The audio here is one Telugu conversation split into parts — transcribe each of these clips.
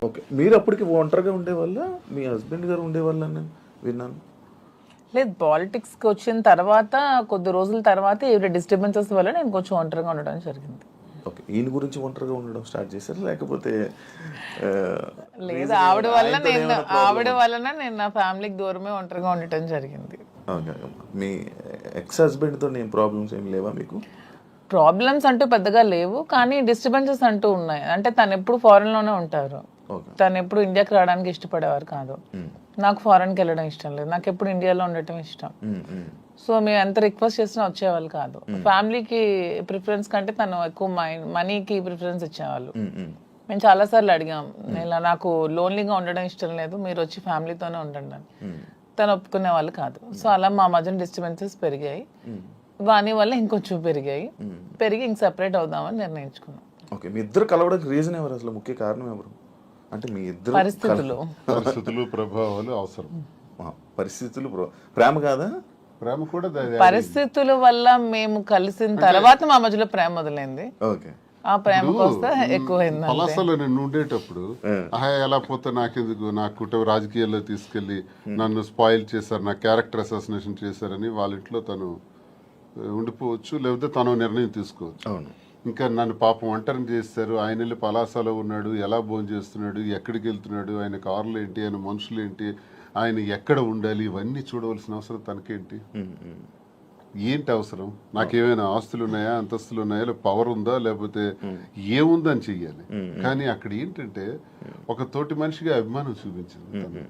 ఓకే. మీరు అప్పటికి ఒంటరిగా ఉండేవాళ్ళ, మీ హస్బెండ్ గారు ఉండేవాళ్ళ నేను విన్నాను. లేదు, పాలిటిక్స్కి వచ్చిన తర్వాత కొద్ది రోజుల తర్వాత ఈ డిస్టర్బెన్సెస్ వల్ల నేను కొంచెం ఒంటరిగా ఉండడం జరిగింది. ఓకే. ఈయన గురించి ఒంటరిగా ఉండడం స్టార్ట్ చేశారు లేకపోతే లేదు, ఆవిడ వలన నేను నా ఫ్యామిలీకి దూరమే ఒంటరిగా ఉండటం జరిగింది. మీ ఎక్స్ హస్బెండ్తో నేను ప్రాబ్లమ్స్ ఏం లేవా మీకు? ప్రాబ్లమ్స్ అంటూ పెద్దగా లేవు, కానీ డిస్టర్బెన్సెస్ అంటూ ఉన్నాయి. అంటే తను ఎప్పుడు ఫారెన్లోనే ఉంటారు, తను ఎప్పుడు ఇండియాకి రావడానికి ఇష్టపడేవారు కాదు. నాకు ఫారెన్కి వెళ్ళడం ఇష్టం లేదు, నాకు ఎప్పుడు ఇండియాలో ఉండటం ఇష్టం. సో మేము ఎంత రిక్వెస్ట్ చేసినా వచ్చేవాళ్ళు కాదు. ఫ్యామిలీకి ప్రిఫరెన్స్ కంటే తను ఎక్కువ మనీకి ప్రిఫరెన్స్ ఇచ్చేవాళ్ళు. మేము చాలాసార్లు అడిగాం, ఇలా నాకు లోన్లీగా ఉండడం ఇష్టం లేదు, మీరు వచ్చి ఫ్యామిలీతోనే ఉండండి అని. తను ఒప్పుకునే వాళ్ళు కాదు. సో అలా మా మధ్యన డిస్టర్బెన్సెస్ పెరిగాయి. వాని వల్ల ఇంకొంచెం పెరిగి ఇంక సెపరేట్ అవుదామని నిర్ణయించుకున్నాం. ఓకే. మీ ఇద్దరు కలవడానికి రీజన్ ఎవరు, అసలు ముఖ్య కారణం ఎవరు? అంటే మీ ఇద్దరు పరిస్థితులు ప్రభావాలు అవసరం. పరిస్థితులు ప్రేమ కాదా? ప్రేమ కూడా పరిస్థితుల వల్ల మేము కలిసిన తర్వాత మా మధ్యలో ప్రేమ మొదలైంది. ఓకే. ఆ ప్రేమ కోస్తే ఎక్కువైంది. పలాసలో నేను ఉండేటప్పుడు ఎలా పోతే నాకెందుకు, నా కుటుంబ రాజకీయాల్లో తీసుకెళ్లి నన్ను స్పాయిల్ చేశారు, నా క్యారెక్టర్ అసాసినేషన్ చేశారని వాళ్ళ ఇంట్లో తను ఉండిపోవచ్చు, లేకపోతే తను నిర్ణయం తీసుకోవచ్చు. అవును. ఇంకా నన్ను పాపం ఒంటరిని చేస్తారు, ఆయన వెళ్ళి పలాసలో ఉన్నాడు, ఎలా భోజనం చేస్తున్నాడు, ఎక్కడికి వెళ్తున్నాడు, ఆయన కార్లు ఏంటి, ఆయన మనుషులు ఏంటి, ఆయన ఎక్కడ ఉండాలి, ఇవన్నీ చూడవలసిన అవసరం తనకేంటి? ఏంటి అవసరం? నాకేమైనా ఆస్తులు ఉన్నాయా, అంతస్తులు ఉన్నాయా, లేకపోతే పవర్ ఉందా, లేకపోతే ఏముందని చెయ్యాలి. కానీ అక్కడ ఏంటంటే ఒక తోటి మనిషిగా అభిమానం చూపించింది తను.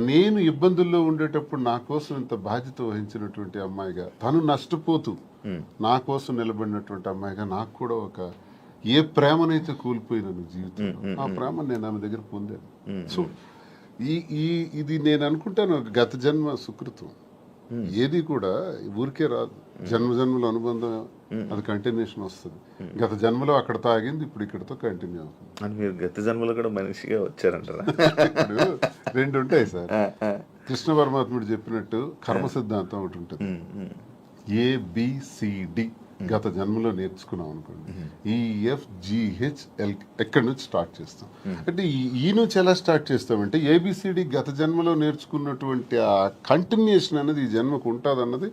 నేను ఇబ్బందుల్లో ఉండేటప్పుడు నా కోసం ఇంత బాధ్యత వహించినటువంటి అమ్మాయిగా, తను నష్టపోతూ నా కోసం నిలబడినటువంటి అమ్మాయిగా నాకు కూడా ఒక ఏ ప్రేమనైతే కోల్పోయినాను జీవితంలో, ఆ ప్రేమ నేను ఆమె దగ్గర పొందాను. సో ఇది నేను అనుకుంటాను గత జన్మ సుకృతం. ఏది కూడా ఊరికే రాదు, జన్మజన్మల అనుబంధం, అది కంటిన్యూషన్ వస్తుంది. గత జన్మలో అక్కడ తాగింది, ఇప్పుడు ఇక్కడతో కంటిన్యూ అవుతుంది. అని మీరు గత జన్మలో కూడా మనిషిగా వచ్చారంటారా? ఇప్పుడు రెండు ఉంటాయి సార్. కృష్ణ పరమాత్ముడు చెప్పినట్టు కర్మ సిద్ధాంతం ఒకటి ఉంటుంది. ABCD గత జన్మలో నేర్చుకున్నాం అనుకోండి, EFGHL ఎక్కడి నుంచి స్టార్ట్ చేస్తాం. అంటే ఈ నుంచి ఎలా స్టార్ట్ చేస్తామంటే ABCD గత జన్మలో నేర్చుకున్నటువంటి ఆ కంటిన్యూషన్ అనేది ఈ జన్మకు ఉంటుంది అన్నది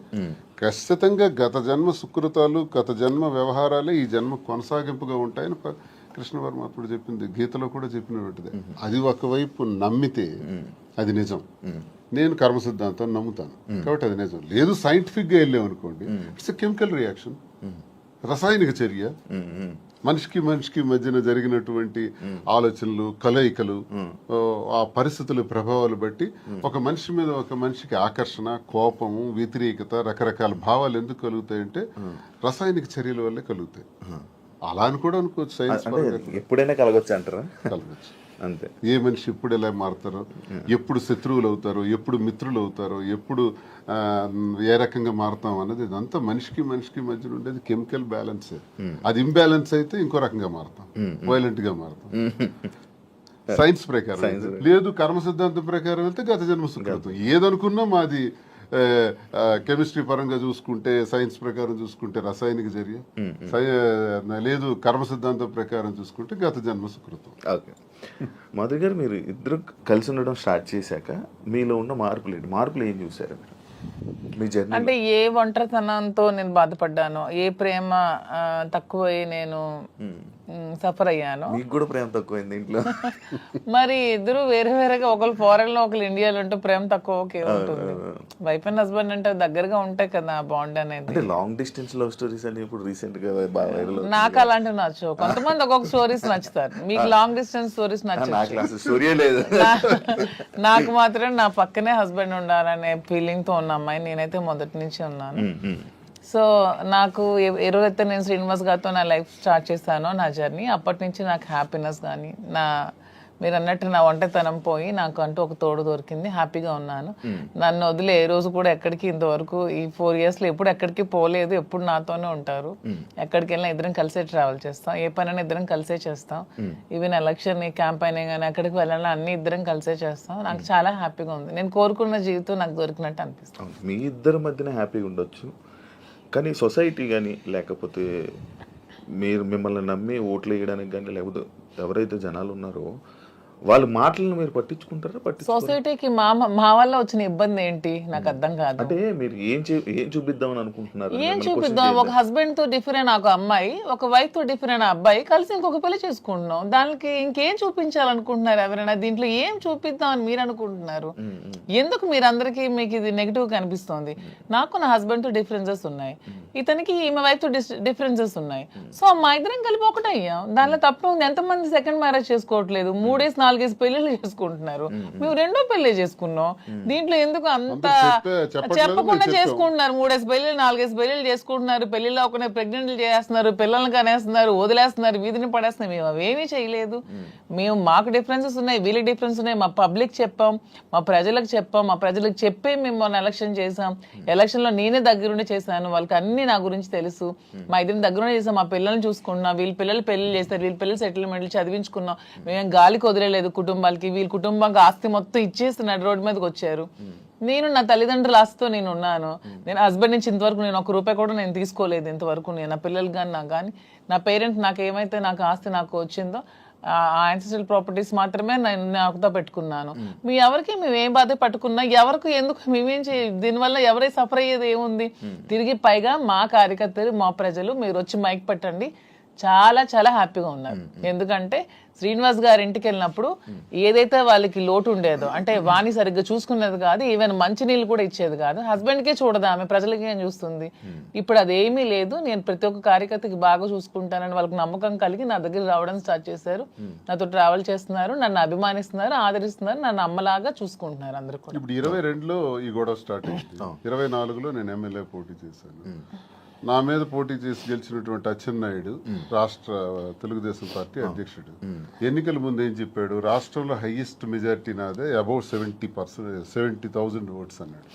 ఖచ్చితంగా గత జన్మ సుకృతాలు, గత జన్మ వ్యవహారాలే ఈ జన్మ కొనసాగింపుగా ఉంటాయని కృష్ణ పరమాత్ముడు చెప్పింది, గీతలో కూడా చెప్పినటువంటిది. అది ఒకవైపు నమ్మితే అది నిజం. నేను కర్మ సిద్ధాంతం నమ్ముతాను కాబట్టి అది నిజం. లేదు సైంటిఫిక్గా వెళ్ళామనుకోండి, ఇట్స్ కెమికల్ రియాక్షన్, రసాయనిక చర్య. మనిషికి మనిషికి మధ్యన జరిగినటువంటి ఆలోచనలు, కలయికలు, ఆ పరిస్థితుల ప్రభావాలు బట్టి ఒక మనిషి మీద ఒక మనిషికి ఆకర్షణ, కోపము, వ్యతిరేకత, రకరకాల భావాలు ఎందుకు కలుగుతాయంటే రసాయనిక చర్యల వల్లే కలుగుతాయి. అలా అని కూడా అనుకోవచ్చు. సైన్స్ ఎప్పుడైనా కలగొచ్చు అంటారా? కలగచ్చు. అంతే. ఏ మనిషి ఎప్పుడు ఎలా మారుతారో, ఎప్పుడు శత్రువులు అవుతారో, ఎప్పుడు మిత్రులు అవుతారో, ఎప్పుడు ఏ రకంగా మారుతాం అన్నది ఇదంతా మనిషికి మనిషికి మధ్యన ఉండేది కెమికల్ బ్యాలెన్స్. అది ఇంబ్యాలెన్స్ అయితే ఇంకో రకంగా మారుతాం, వైలెంట్ గా మారుతాం. సైన్స్ ప్రకారం. లేదు కర్మ సిద్ధాంతం ప్రకారం వెళ్తే గత జన్మ సుకృతం. ఏదనుకున్నా మాది కెమిస్ట్రీ పరంగా చూసుకుంటే, సైన్స్ ప్రకారం చూసుకుంటే రసాయనిక చర్య, లేదు కర్మ సిద్ధాంతం ప్రకారం చూసుకుంటే గత జన్మ సుకృతం. ఓకే. మాధురి గారు, మీరు ఇద్దరు కలిసి ఉండడం స్టార్ట్ చేశాక మీలో ఉన్న మార్పులు ఏం చూసారు మీ జర్నీ? అంటే ఏ ఒంటరితనంతో నేను బాధపడ్డాను, ఏ ప్రేమ తక్కువై నేను సఫర్ అయ్యాను. మీకు కూడా ప్రేమ తక్కువైంది ఇంట్లో? మరి ఇద్దరు వేరే వేరేగా, ఒకరు ఫారెన్ లో ఒకరు ఇండియాలో ఉంటే ప్రేమ తక్కువ ఓకే ఉంటుంది. వైఫ్ అండ్ హస్బెండ్ అంటే దగ్గరగా ఉంటాయి కదా బాండ్ అనేది. లాంగ్ డిస్టెన్స్ లవ్ స్టోరీస్ అని ఇప్పుడు రీసెంట్ గా బాగా వైరల్. నాకు అలాంటివి నచ్చవు. కొంతమంది ఒక్కొక్క స్టోరీస్ నచ్చుతారు, మీకు లాంగ్ డిస్టెన్స్ స్టోరీస్ నచ్చవు. స్టోరీ లేదు. నాకు మాత్రం నా పక్కనే హస్బెండ్ ఉండాలనే ఫీలింగ్ తో ఉన్న అమ్మాయి నేనైతే మొదటి నుంచి ఉన్నాను. సో నాకు ఎవరైతే నేను శ్రీనివాస్ గారితో నా లైఫ్ స్టార్ట్ చేశానో, నా జర్నీ, అప్పటి నుంచి నాకు హ్యాపీనెస్ కానీ, మీరు అన్నట్టు నా ఒంటరితనం పోయి నాకు అంటూ ఒక తోడు దొరికింది, హ్యాపీగా ఉన్నాను. నన్ను వదిలే ఏ రోజు కూడా ఎక్కడికి ఇంతవరకు ఈ 4 yearsలో ఎప్పుడు ఎక్కడికి పోలేదు, ఎప్పుడు నాతోనే ఉంటారు. ఎక్కడికి వెళ్ళినా ఇద్దరం కలిసే ట్రావెల్ చేస్తాం, ఏ పనైనా ఇద్దరం కలిసే చేస్తాం. ఈవెన్ ఎలక్షన్ క్యాంపెయిన్ కానీ ఎక్కడికి వెళ్ళాలని అన్ని ఇద్దరం కలిసే చేస్తాం. నాకు చాలా హ్యాపీగా ఉంది. నేను కోరుకున్న జీవితం నాకు దొరికినట్టు అనిపిస్తుంది. మీ ఇద్దరి మధ్యన హ్యాపీగా ఉండొచ్చు, కానీ సొసైటీ కానీ, లేకపోతే మిమ్మల్ని నమ్మి ఓట్లు వేయడానికి కానీ, లేకపోతే ఎవరైతే జనాలు ఉన్నారో వాళ్ళ మాటలను మీరు పట్టించుకుంటారా? సొసైటీకి మా వల్ల వచ్చిన ఇబ్బంది ఏంటి నాకు అర్థం కాదు. అంటే మీరు ఏం చూపిద్దామని అనుకుంటున్నారు? ఏం చూపిద్దాం? ఒక హస్బెండ్ తో డిఫరెంట్ ఒక అమ్మాయి, ఒక వైఫ్ తో డిఫరెంట్ అబ్బాయి కలిసి ఇంకొక పెళ్లి చేసుకుంటున్నాం. దానికి ఇంకేం చూపించాలనుకుంటున్నారు ఎవరైనా? దీంట్లో ఏం చూపిద్దాం అని మీరు అనుకుంటున్నారు? ఎందుకు మీరు అందరికీ మీకు ఇది నెగిటివ్ కనిపిస్తోంది? నాకు నా హస్బెండ్ తో డిఫరెన్సెస్ ఉన్నాయి, ఇతనికి ఈమె వైఫ్ తో డిఫరెన్సెస్ ఉన్నాయి. సో మా ఇద్దరం కలిపి ఒకటే అయ్యాం. దానిలో తప్పు ఉంది. ఎంతమంది సెకండ్ మ్యారేజ్ చేసుకోవట్లేదు, 3-4 పెళ్లిళ్ళు చేసుకుంటున్నారు. మేము 2వ పెళ్లి చేసుకున్నాం. దీంట్లో ఎందుకు అంత చెప్పకుండా చేసుకుంటున్నారు? 3 పెళ్లిళ్ళు 4 పెళ్లిళ్ళు చేసుకుంటున్నారు. పెళ్లిలో ఒక ప్రెగ్నెంట్లు చేస్తున్నారు, పిల్లల్ని కనేస్తున్నారు, వదిలేస్తున్నారు, వీధిని పడేస్తున్నారు. మేము అవేమీ చేయలేదు. మేము మాకు డిఫరెన్సెస్ ఉన్నాయి, వీళ్ళకి డిఫరెన్స్ ఉన్నాయి. మా పబ్లిక్ చెప్పాం, మా ప్రజలకు చెప్పాం, మా ప్రజలకు చెప్పే మేము మొన్న ఎలక్షన్ చేసాం. ఎలక్షన్ లో నేనే దగ్గరుండి చేశాను. వాళ్ళకి అన్ని నా గురించి తెలుసు. మా ఇద్దరిని దగ్గరుండి చేసాం. మా పిల్లల్ని చూసుకున్నాం, వీళ్ళ పిల్లలు పెళ్లి చేస్తారు, వీళ్ళ పిల్లలు సెటిల్మెంట్లు చదివించుకున్నాం. మేము గాలికి వదిలేదు కుటుంబాలకి. వీళ్ళ కుటుంబానికి ఆస్తి మొత్తం ఇచ్చేస్తున్నాడు, రోడ్డు మీదకి వచ్చారు. నేను నా తల్లిదండ్రుల ఆస్తితో నేను ఉన్నాను. నేను హస్బెండ్ నుంచి ఇంతవరకు నేను 1 రూపాయి కూడా నేను తీసుకోలేదు ఇంతవరకు. నేను నా పిల్లలు కానీ నాకు కానీ నా పేరెంట్స్ నాకు ఏమైతే నాకు ఆస్తి నాకు వచ్చిందో ఆ యాన్సిస్ట్రల్ ప్రాపర్టీస్ మాత్రమే నేను నాకుతో పెట్టుకున్నాను. మీ ఎవరికి మేము ఏం బాధ పట్టుకున్నా, ఎవరికి ఎందుకు మేమేం దీనివల్ల ఎవరై సఫర్ అయ్యేది ఏముంది? తిరిగి పైగా మా కార్యకర్తలు మా ప్రజలు మీరు వచ్చి మైక్ పెట్టండి చాలా చాలా హ్యాపీగా ఉన్నారు. ఎందుకంటే శ్రీనివాస్ గారి ఇంటికి వెళ్ళినప్పుడు ఏదైతే వాళ్ళకి లోటు ఉండేదో, అంటే వాణి సరిగ్గా చూసుకునేది కాదు, ఈవెన్ మంచినీళ్ళు కూడా ఇచ్చేది కాదు. హస్బెండ్కే చూడదు ఆమె, ప్రజలకి ఏం చూస్తుంది? ఇప్పుడు అదేమీ లేదు. నేను ప్రతి ఒక్క కార్యకర్తకి బాగా చూసుకుంటానని వాళ్ళకి నమ్మకం కలిగి నా దగ్గర రావడం స్టార్ట్ చేశారు. నాతో ట్రావెల్ చేస్తున్నారు, నన్ను అభిమానిస్తున్నారు, ఆదరిస్తున్నారు, నన్ను అమ్మలాగా చూసుకుంటున్నారు అందరూ కూడా. ఇప్పుడు 22లో ఈ గొడవ స్టార్ట్ అయింది. 24లో నేను ఎమ్మెల్యే పోటీ చేశాను. నా మీద పోటీ చేసి గెలిచినటువంటి అచ్చెన్నాయుడు రాష్ట్ర తెలుగుదేశం పార్టీ అధ్యక్షుడు ఎన్నికల ముందు ఏం చెప్పాడు? రాష్ట్రంలో హైయెస్ట్ మెజారిటీ నాదే, అబౌట్ 70,000 ఓట్స్ అన్నాడు.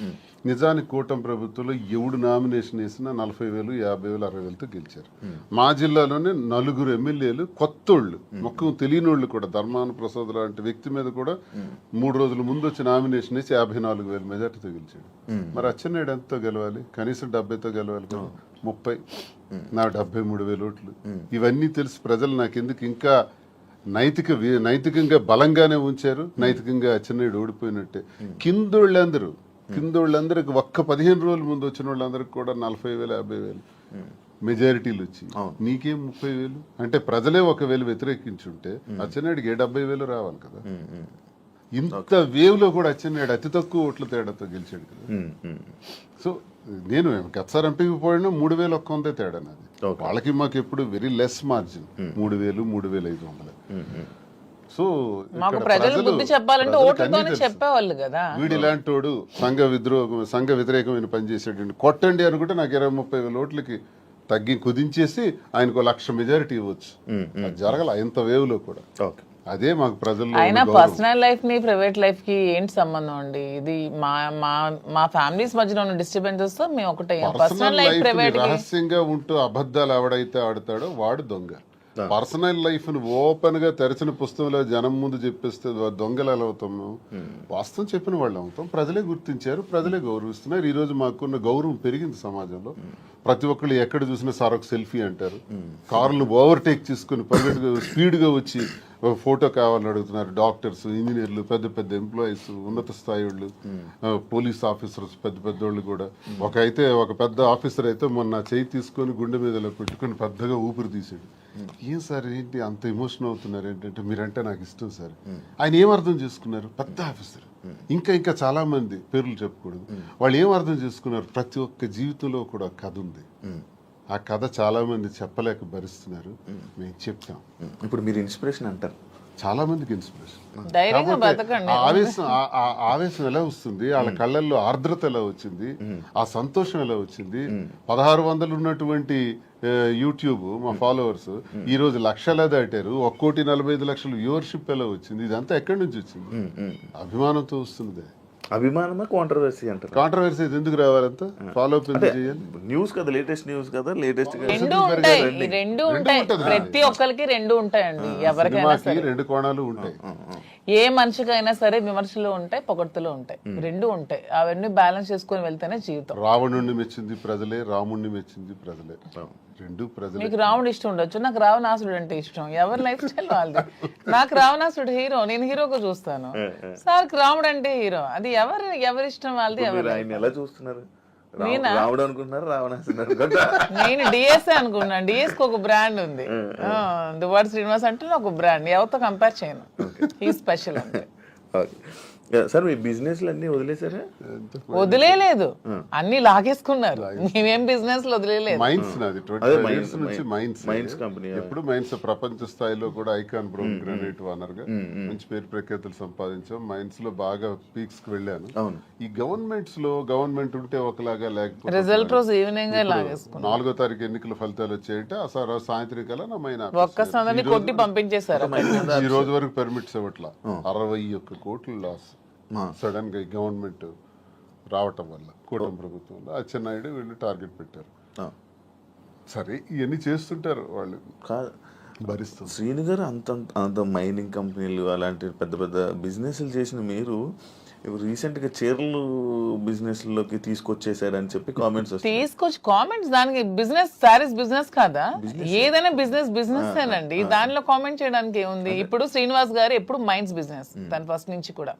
నిజానికి కూటమి ప్రభుత్వంలో ఎవడు నామినేషన్ వేసినా 40,000, 50,000, 60,000తో గెలిచారు. మా జిల్లాలోనే 4 ఎమ్మెల్యేలు కొత్తోళ్ళు, మొక్కం తెలియనోళ్ళు కూడా, ధర్మాన ప్రసాద్ లాంటి వ్యక్తి మీద కూడా 3 రోజుల ముందు వచ్చి నామినేషన్ వేసి 54,000 మెజార్టీతో గెలిచాడు. మరి అచ్చెన్నాయుడు ఎంతతో గెలవాలి? కనీసం 70తో గెలవాలి కదా. 30, నా 73,000 ఓట్లు. ఇవన్నీ తెలిసి ప్రజలు నాకెందుకు ఇంకా నైతికంగా బలంగానే ఉంచారు. నైతికంగా అచ్చెన్నాయుడు ఓడిపోయినట్టే. కిందోళ్ళందరికి ఒక్క 15 రోజుల ముందు వచ్చిన వాళ్ళందరికి కూడా 40,000, 50,000 మెజారిటీలు వచ్చి నీకేం 30,000? అంటే ప్రజలే 1,000 వ్యతిరేకించుంటే అచ్చెన్నాయుడికి 70,000 రావాలి కదా. ఇంత వేవ్ లో కూడా అచ్చెన్నాయుడు అతి తక్కువ ఓట్ల తేడాతో గెలిచాడు కదా. సో నేను గతసారి ఎంపీకి పోయినా 3,100 తేడా నాది. వాళ్ళకి మాకు ఎప్పుడు వెరీ లెస్ మార్జిన్, 3,000, 3,500. సో మాకు ప్రజలు బుద్ధి చెప్పాలంటే ఓట్లతోనే చెప్పేవాళ్ళు కదా. వీడు ఇలాంటోడు సంఘ వ్యతిరేకమైన పని చేసాడు, కొట్టండి అనుకుంటే నాకు 20-30,000 ఓట్లకి కుదించేసి ఆయనకు 1,00,000 మెజారిటీ ఇవ్వచ్చు. అది జరగల ఇంత వేవ్ లో కూడా. అదే మాకు ప్రజల్లో. అయినా పర్సనల్ లైఫ్ ని ప్రైవేట్ లైఫ్ కి ఏంటి సంబంధం అండి? ఇది మా ఫ్యామిలీస్ మధ్యలో ఉన్న డిస్టర్బెన్సెస్ తో మేము ఒకటే. పర్సనల్ లైఫ్ ప్రైవేట్ రహస్యంగా ఉంటూ అబద్ధాలు ఎవడైతే ఆడతాడో వాడు దొంగ. పర్సనల్ లైఫ్ ను ఓపెన్ గా తెరచిన పుస్తకంలో జనం ముందు చెప్పేస్తే దొంగలు ఎలా అవుతాము? వాస్తవం చెప్పిన వాళ్ళు అవుతాం. ప్రజలే గుర్తించారు, ప్రజలే గౌరవిస్తున్నారు. ఈ రోజు మాకున్న గౌరవం పెరిగింది సమాజంలో. ప్రతి ఒక్కళ్ళు ఎక్కడ చూసినా సార్ ఒక సెల్ఫీ అంటారు. కార్లను ఓవర్టేక్ చేసుకుని స్పీడ్ గా వచ్చి ఫోటో కావాలని అడుగుతున్నారు. డాక్టర్స్, ఇంజనీర్లు, పెద్ద పెద్ద ఎంప్లాయీస్, ఉన్నత స్థాయి వాళ్ళు, పోలీస్ ఆఫీసర్స్, పెద్ద పెద్దోళ్ళు కూడా. ఒక పెద్ద ఆఫీసర్ అయితే మొన్న చేయి తీసుకొని గుండె మీద పెట్టుకుని పెద్దగా ఊపిరి తీసాడు. ఏం సార్ ఏంటి అంత ఎమోషన్ అవుతున్నారు? ఏంటంటే మీరంటే నాకు ఇష్టం సార్. ఆయన ఏం అర్థం చేసుకున్నారు? పెద్ద ఆఫీసర్. ఇంకా చాలా మంది పేర్లు చెప్పకూడదు. వాళ్ళు ఏం అర్థం చేసుకున్నారు? ప్రతి ఒక్క జీవితంలో కూడా కథ ఉంది. ఆ కథ చాలా మంది చెప్పలేక భరిస్తున్నారు. మేము చెప్తాం. ఇప్పుడు మీరు ఇన్స్పిరేషన్ అంటారు, చాలా మందికి ఇన్స్పిరేషన్. ఆవేశం ఎలా వస్తుంది? వాళ్ళ కళ్ళల్లో ఆర్ద్రత ఎలా వచ్చింది? ఆ సంతోషం ఎలా వచ్చింది? 1,600 ఉన్నటువంటి యూట్యూబ్ మా ఫాలోవర్స్ ఈ రోజు 1,00,000 దాటారు. 1,45,00,000 వ్యూవర్షిప్ ఎలా వచ్చింది? ఇదంతా ఎక్కడి నుంచి వచ్చింది? అభిమానంతో వస్తుంది. అభిమానమా కాంట్రవర్సీ అంటారు? కాంట్రవర్సీ ఎందుకు రావాలంతా? ఫాలో అప్ చేయాలి. న్యూస్ కదా, లేటెస్ట్ న్యూస్ కదా, లేటెస్ట్ రెండు ఉంటాయి. ప్రతి ఒక్కరికి 2 ఉంటాయండి. ఎవరికైనా సరే 2 కోణాలు ఉంటాయి. ఏ మనిషికైనా సరే విమర్శలు ఉంటాయి, పొగడ్తలు ఉంటాయి, 2 ఉంటాయి. అవన్నీ బ్యాలెన్స్ చేసుకుని వెళ్తేనే జీవితం. రావణుణ్ణి మెచ్చింది ప్రజలే, రాముణ్ణి మెచ్చింది ప్రజలే. రెండు ప్రజలు మీకు రావణుడు ఇష్టం ఉండొచ్చు, నాకు రావణాసుడు అంటే ఇష్టం. ఎవరి లైఫ్ స్టైల్ వాళ్ళది. నాకు రావణాసుడు హీరో, నేను హీరోగా చూస్తాను. సార్ రాముడు అంటే హీరో, అది ఎవరి ఇష్టం వాళ్ళది. మీరు ఆయన ఎలా చూస్తున్నారు? రాముడు అనుకుంటున్నారు, రావణాసుడు అనుకుంటున్నారు? నేను డిఎస్ఏ అనుకున్నాను. డిఎస్ కి ఒక బ్రాండ్ ఉంది, దువ్వాడ శ్రీనివాస్ అంటే ఒక బ్రాండ్, ఎవరితో కంపేర్ చేయను. ఈ స్పెషల్ అంటే. సార్ మీ బిజినెస్లు అన్ని వదిలేసారా? వదిలేదు, అన్ని లాగేసుకున్నారు. మేమేం బిజినెస్ వదిలేదు. మైన్స్ నాది 25 years నుంచి మైన్స్ కంపెనీ. ఎప్పుడు మైన్స్ ప్రపంచ స్థాయిలో కూడా ఐకాన్ బ్రౌన్ గ్రానైట్ ఓనర్ గా మంచి పేరు ప్రఖ్యాతులు సంపాదించాం. మైన్స్ లో బాగా పీక్స్ కి వెళ్ళాను. ఈ గవర్నమెంట్స్ లో గవర్నమెంట్ ఉంటే ఒకలాగా, లేకపోతే రిజల్ట్ రోజు ఈవినింగ్ లాగేసుకున్నాం. 4వ తారీఖు ఎన్నికల ఫలితాలు వచ్చాయంటే ఆ సాయంత్రం కల్లా నా మైన్ ఒక్క సందని కొట్టి పంపించేశారు. ఈ రోజు వరకు పర్మిట్స్ ఇవ్వట్లా. 61 కోట్ల లాస్ సడన్ గా గవర్నమెంట్ రావటం వల్ల కూటమి ప్రభుత్వంలో అచ్చెన్నాయుడు వీళ్ళు టార్గెట్ పెట్టారు. సరే ఇవన్నీ చేస్తుంటారు వాళ్ళు, భరిస్తారు. శ్రీను గారు అంత మైనింగ్ కంపెనీలు అలాంటి పెద్ద పెద్ద బిజినెస్లు చేసిన మీరు ఇప్పుడు రీసెంట్గా చీరలు బిజినెస్లోకి తీసుకొచ్చేసారని చెప్పి కామెంట్స్ తీసుకొచ్చి కామెంట్స్. దానికి బిజినెస్, సారీస్ బిజినెస్ కాదా? ఏదైనా బిజినెస్ ఏనండి, దానిలో కామెంట్ చేయడానికి ఏముంది? ఇప్పుడు శ్రీనివాస్ గారు ఎప్పుడు మైన్స్ బిజినెస్, తను ఫస్ట్ నుంచి కూడా.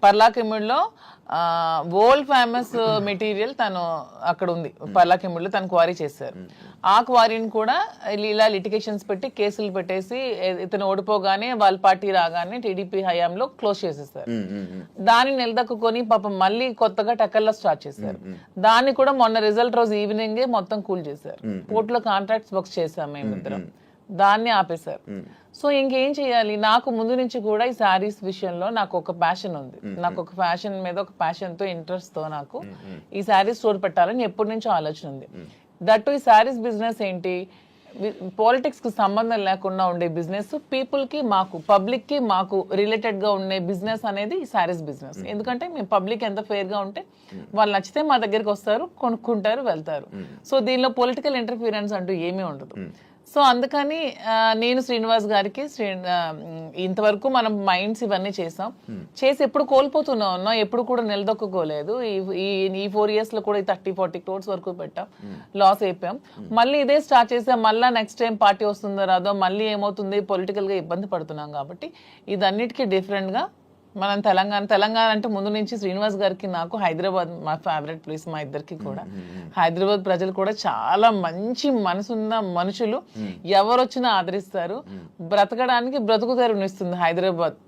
పర్లాకిమిడ్లో వరల్డ్ ఫేమస్ మెటీరియల్ తను అక్కడ ఉంది. పర్లాకిమిడ్లో తను క్వారీ చేశారు. ఆ క్వారీని కూడా ఇలా లిటిగేషన్స్ పెట్టి కేసులు పెట్టేసి ఇతను ఓడిపోగానే వాళ్ళ పార్టీ రాగానే టీడీపీ హయాంలో క్లోజ్ చేసేసారు. దాన్ని నిలదక్కుని పాపం మళ్ళీ కొత్తగా టెక్కల్లో స్టార్ట్ చేశారు. దాన్ని కూడా మొన్న రిజల్ట్ రోజు ఈవినింగే మొత్తం కూల్ చేశారు. కోర్టులో కాంట్రాక్ట్స్ వర్క్స్ చేశాం మేమిద్దరం, దాన్ని ఆపేశారు. సో ఇంకేం చేయాలి? నాకు ముందు నుంచి కూడా ఈ శారీస్ విషయంలో నాకు ఒక ప్యాషన్ ఉంది. నాకు ఒక ఫ్యాషన్ మీద ఒక ప్యాషన్ తో, ఇంట్రెస్ట్ తో నాకు ఈ శారీస్ స్టోర్ పెట్టాలని ఎప్పటి నుంచో ఆలోచన ఉంది. దట్టు ఈ శారీస్ బిజినెస్ ఏంటి, పాలిటిక్స్ కి సంబంధం లేకుండా ఉండే బిజినెస్, పీపుల్ కి మాకు, పబ్లిక్ కి మాకు రిలేటెడ్ గా ఉండే బిజినెస్ అనేది ఈ శారీస్ బిజినెస్. ఎందుకంటే మేము పబ్లిక్ ఎంత ఫెయిర్ గా ఉంటే వాళ్ళు నచ్చితే మా దగ్గరికి వస్తారు, కొనుక్కుంటారు, వెళ్తారు. సో దీనిలో పొలిటికల్ ఇంటర్ఫీరెన్స్ అంటూ ఏమీ ఉండదు. సో అందుకని నేను శ్రీనివాస్ గారికి ఇంతవరకు మనం మైండ్స్ ఇవన్నీ చేసాం, చేసి ఎప్పుడు కోల్పోతూనే ఉన్నాం, ఎప్పుడు కూడా నిలదొక్కుకోలేదు. ఈ 4 years లో కూడా 30-40 crores వరకు పెట్టాం, లాస్ అయిపోయాం. మళ్ళీ ఇదే స్టార్ట్ చేసాం. మళ్ళీ నెక్స్ట్ టైం పార్టీ వస్తుందో రాదో, మళ్ళీ ఏమవుతుంది, పొలిటికల్ గా ఇబ్బంది పడుతున్నాం. కాబట్టి ఇదన్నిటికీ డిఫరెంట్ గా మనం తెలంగాణ అంటే ముందు నుంచి శ్రీనివాస్ గారికి నాకు హైదరాబాద్ మా ఫేవరెట్ ప్లేస్, మా ఇద్దరికి కూడా. హైదరాబాద్ ప్రజలు కూడా చాలా మంచి మనసున్న మనుషులు, ఎవరు వచ్చినా ఆదరిస్తారు. బ్రతకడానికి బ్రతుకు తెరునిస్తుంది హైదరాబాద్.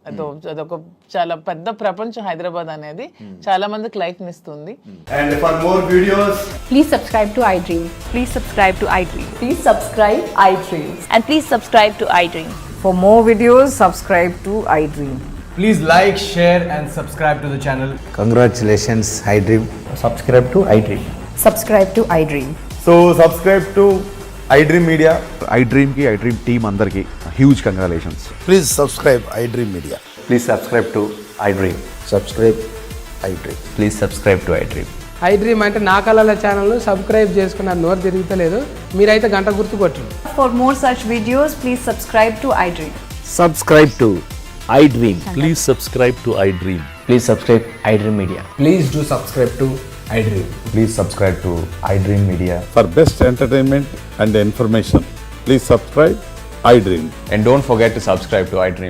అదొక చాలా పెద్ద ప్రపంచం హైదరాబాద్ అనేది, చాలా మందికి life నిస్తుంది. And for more videos, please subscribe to iDream. Please subscribe to iDream. Please subscribe iDream. And please subscribe to iDream. For more videos, subscribe to iDream. please like, share and subscribe to the channel. Congratulations, iDream. Subscribe to iDream. Subscribe to iDream. So subscribe to iDream Media. iDream ki iDream team andarki huge congratulations. Please subscribe iDream Media. Please subscribe to iDream. Subscribe iDream. Please subscribe to iDream. iDream అంటే నా కళల ఛానల్ సబ్స్క్రైబ్ చేసుకున్న నోరు తిరుగుతలేదు, మీరైతే గంట గుర్తు కొట్టండి. For more such videos, please subscribe to iDream. Subscribe to iDream. Please subscribe to iDream. Please subscribe iDream Media. Please do subscribe to iDream. Please subscribe to iDream Media. For best entertainment and information, please subscribe iDream. And don't forget to subscribe to iDream.